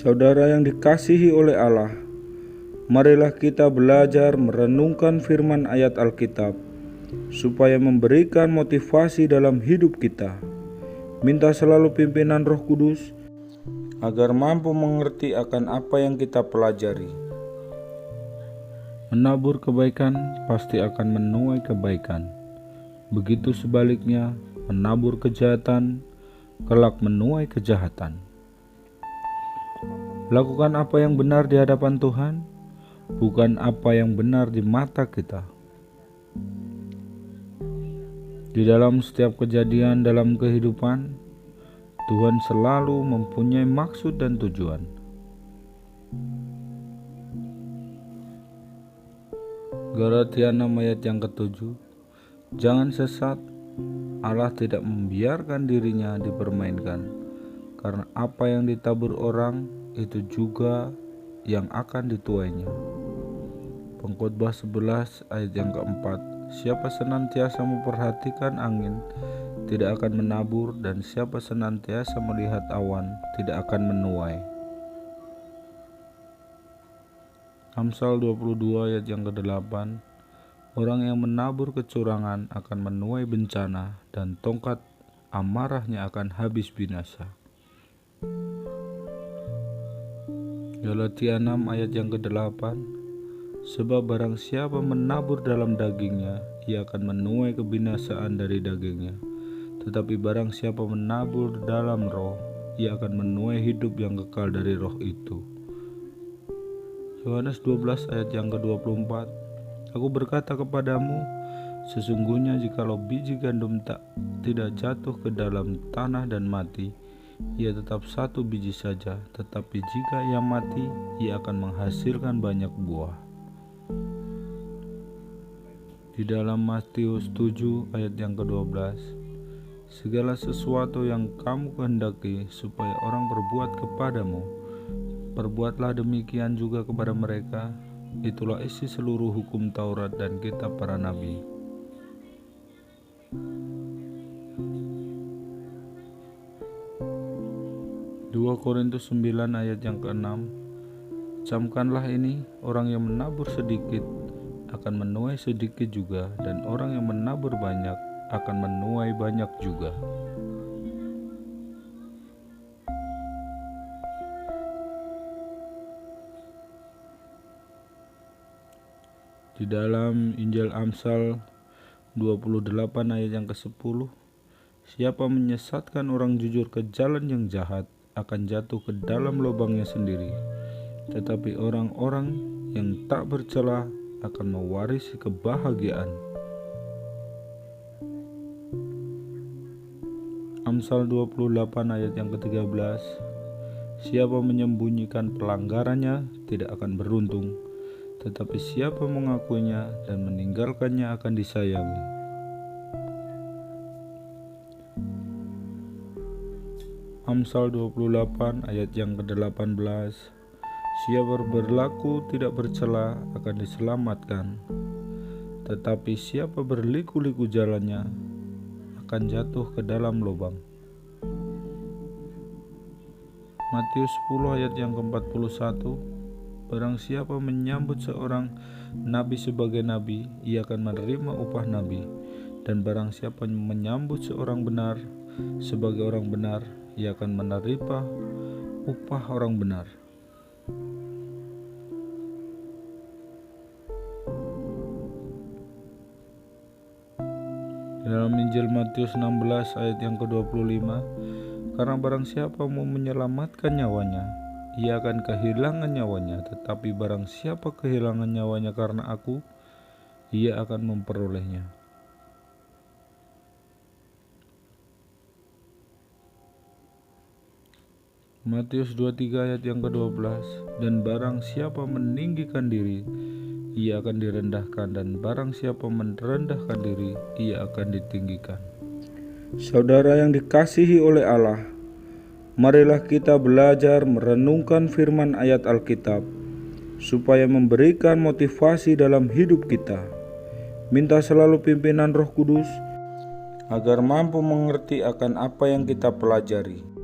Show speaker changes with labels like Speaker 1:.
Speaker 1: Saudara yang dikasihi oleh Allah, marilah kita belajar merenungkan firman ayat Alkitab, supaya memberikan motivasi dalam hidup kita. Minta selalu pimpinan Roh Kudus, agar mampu mengerti akan apa yang kita pelajari. Menabur kebaikan pasti akan menuai kebaikan. Begitu sebaliknya, menabur kejahatan kelak menuai kejahatan. Lakukan apa yang benar di hadapan Tuhan, bukan apa yang benar di mata kita. Di dalam setiap kejadian dalam kehidupan, Tuhan selalu mempunyai maksud dan tujuan. Galatia 6 ayat yang ke-7. Jangan sesat, Allah tidak membiarkan dirinya dipermainkan, karena apa yang ditabur orang, itu juga yang akan dituainya. Pengkhotbah 11 ayat yang ke-4. Siapa senantiasa memperhatikan angin, tidak akan menabur, dan siapa senantiasa melihat awan, tidak akan menuai. Amsal 22 ayat yang ke-8. Orang yang menabur kecurangan akan menuai bencana, dan tongkat amarahnya akan habis binasa. Galatia 6 ayat yang ke-8. Sebab barang siapa menabur dalam dagingnya, ia akan menuai kebinasaan dari dagingnya. Tetapi barang siapa menabur dalam roh, ia akan menuai hidup yang kekal dari roh itu. Yohanes 12 ayat yang ke-24. Aku berkata kepadamu, sesungguhnya jikalau biji gandum tidak jatuh ke dalam tanah dan mati, ia tetap satu biji saja, tetapi jika ia mati, ia akan menghasilkan banyak buah. Di dalam Matius 7 ayat yang ke-12, segala sesuatu yang kamu kehendaki supaya orang berbuat kepadamu, perbuatlah demikian juga kepada mereka. Itulah isi seluruh hukum Taurat dan kitab para nabi. Korintus 9 ayat yang ke-6. Camkanlah ini, orang yang menabur sedikit akan menuai sedikit juga, dan orang yang menabur banyak akan menuai banyak juga. Di dalam Injil Amsal 28 ayat yang ke-10, siapa menyesatkan orang jujur ke jalan yang jahat akan jatuh ke dalam lubangnya sendiri, tetapi orang-orang yang tak bercela akan mewarisi kebahagiaan. Amsal 28 ayat yang ke-13. Siapa menyembunyikan pelanggarannya tidak akan beruntung, tetapi siapa mengakuinya dan meninggalkannya akan disayangi. Amsal 28 ayat yang ke-18. Siapa berlaku tidak bercela akan diselamatkan, tetapi siapa berliku-liku jalannya akan jatuh ke dalam lubang. Matius 10 ayat yang ke-41. Barang siapa menyambut seorang nabi sebagai nabi, ia akan menerima upah nabi, dan barang siapa menyambut seorang benar sebagai orang benar, ia akan menerima upah orang benar. Dalam Injil Matius 16 ayat yang ke-25, karena barang siapa mau menyelamatkan nyawanya, ia akan kehilangan nyawanya, tetapi barang siapa kehilangan nyawanya karena aku, ia akan memperolehnya. Matius 23 ayat yang ke-12. Dan barang siapa meninggikan diri, ia akan direndahkan, dan barang siapa merendahkan diri, ia akan ditinggikan. Saudara yang dikasihi oleh Allah, marilah kita belajar merenungkan firman ayat Alkitab, supaya memberikan motivasi dalam hidup kita. Minta selalu pimpinan Roh Kudus, agar mampu mengerti akan apa yang kita pelajari.